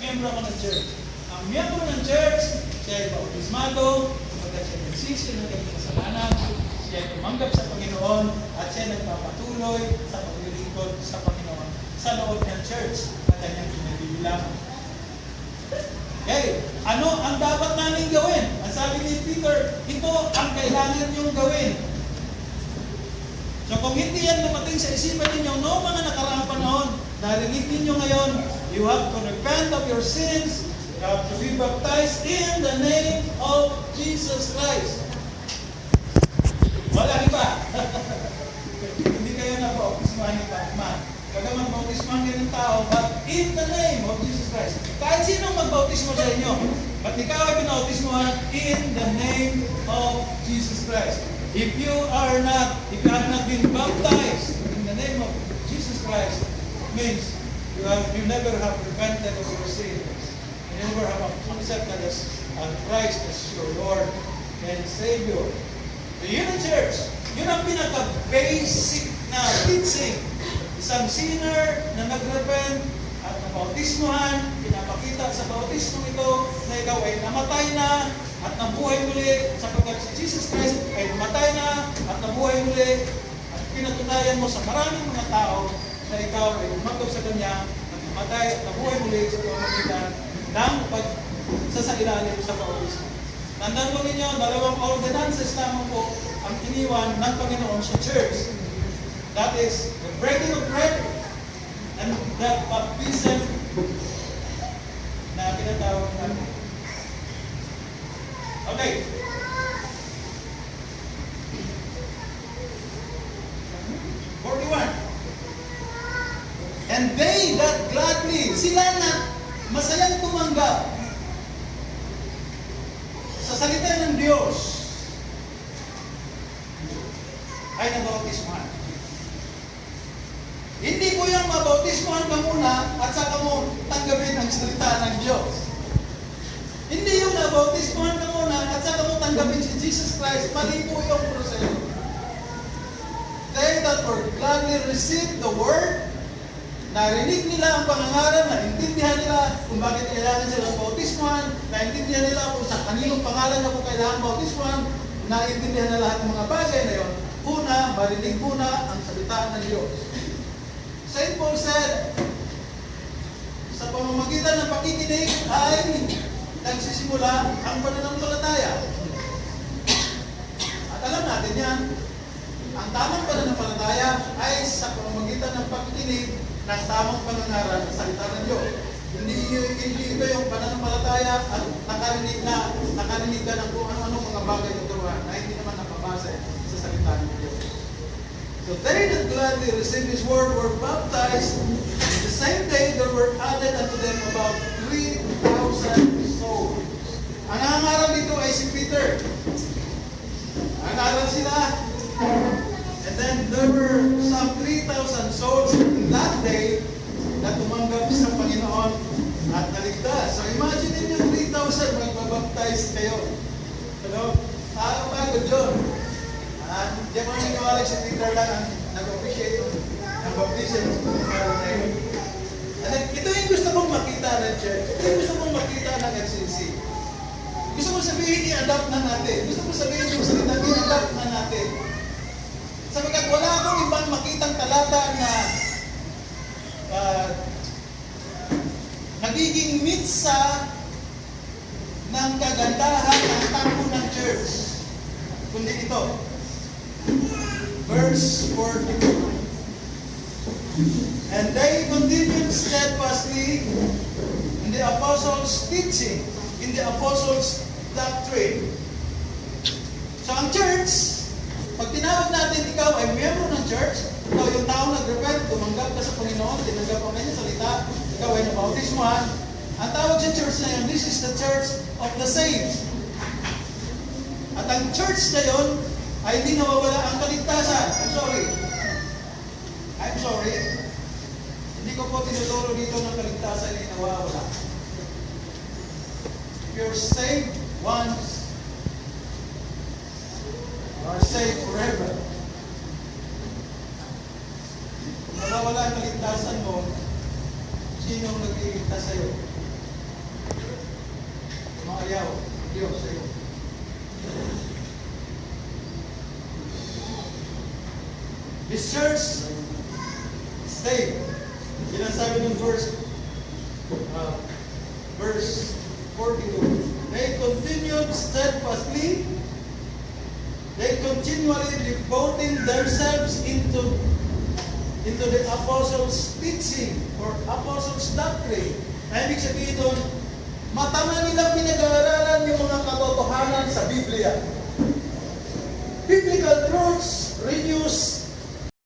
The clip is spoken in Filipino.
miyembro ako ng church. Ang miyembro ng church, siya ay bautismado, kapag siya nagsisi ng kanyang kasalanan, siya ay tumanggap sa Panginoon, at siya nagpapatuloy sa paglilingkod sa Panginoon sa loob ng church na kanyang pinabibilangan. Okay, ano ang dapat namin gawin? Ang sabi ni Peter, ito ang kailangan niyong gawin. So kung hindi yan lumating sa isipan ninyo, no mga nakaraang panahon, narinig ninyo ngayon, you have to repent of your sins, you have to be baptized in the name of Jesus Christ. Wala iba. Hindi kayo na-bautismahan ng Batman. Bagaman bautismahan kayo ng tao, but in the name of Jesus Christ. Kahit sinong magbautismo sa inyo, but ikaw ay binautismohan in the name of Jesus Christ. If you have not been baptized in the name of Jesus Christ, means you never have repented of your sins. You never have accepted Christ as your Lord and Savior. So yun ang church. Yun ang pinaka-basic na teaching. Isang sinner na nag-repent at nabautismohan, pinapakita sa bautismo ito na ikaw ay namatay na at nabuhay muli sapagkat si Jesus Christ ay namatay na at nabuhay muli at pinatunayan mo sa maraming mga tao na ikaw ay umatok sa Kanya at namatay at nabuhay muli sa pamamagitan ng pagsasailalim sa bautismo. Tandaan mo ninyo, dalawang ordinances lamang po ang iniwan ng Panginoon sa church. That is the breaking of bread and that baptism na tinatawag natin. Okay. And they that gladly, sila na masayang tumanggap sa salita ng Diyos ay nabautismohan. Hindi po yung mabautismohan ka muna at saka mo tanggapin ang salita ng Diyos. Hindi yung nabautismohan ka muna at saka mo tanggapin si Jesus Christ. Mali po yung proseso. They that were gladly received the word, narinig nila ang pangangaral, naintindihan nila kung bakit kailangan silang bautismohan, naintindihan nila kung sa kaninong pangalan na kung kailangan bautismohan, naintindihan na lahat ng mga bagay na yun. Una, marinig muna ang salita ng Diyos. St. Paul said, sa pamamagitan ng pakikinig ay nagsisimula ang pananampalataya. At alam natin yan, ang tamang pananampalataya ay sa pamamagitan ng pakikinig ng tamang pangangaral sa salita ng Diyos. Hindi ito yung pananampalataya at nakarinig ka ng kung ano-anong mga bagay na turuan na hindi naman nakabase sa salita ng Diyos. So they that gladly received His word were baptized. The same day there were added unto them about 3,000 souls. Ang nangaral dito ay si Peter. Nangaral sila. And then there were some 3,000 souls in that day na tumanggap sa Panginoon at naligtas. So imagine niyo 3,000 magbabaptize kayo. Ano? Pagod yun. Di ako naniwala si Peter lang ang nag-appreciate ng baptism na yun. Ito yung gusto mong makita ng church. Ito yung gusto mong makita ng NCC. Gusto mong sabihin, i-adapt na natin. Gusto mong sabihin yung salita, i-adapt na natin. Sapagkat wala akong ibang makitang talata na nagiging mitsa ng kagandahan ng tampo ng church. Kundi ito. Verse 42. And they continued steadfastly in the apostles' teaching, in the apostles' doctrine. So ang church, pag tinawag natin ikaw ay miyembro ng church, ikaw yung tao nag-repent, tumanggap ka sa Panginoon, tinanggap ang kanyang salita, ikaw ay nabautismohan. Ang tawag sa church na yun, this is the church of the saints. At ang church na yun, ay hindi nawawala ang kaligtasan. I'm sorry. Hindi ko po tinuturo dito ng kaligtasan ay nawawala. If you're saved once, you are saved forever. Kung nawawala ang kaligtasan mo, sino ang nagliligtas sa'yo? This church stayed. Yan ang sabi ng verse 42. They continued steadfastly. They continually devoting themselves into the apostles' teaching or apostles' doctrine. Na ibig sabihin doon, matama nilang pinag-aaralan yung mga katotohanan sa Biblia. Biblical truths reduce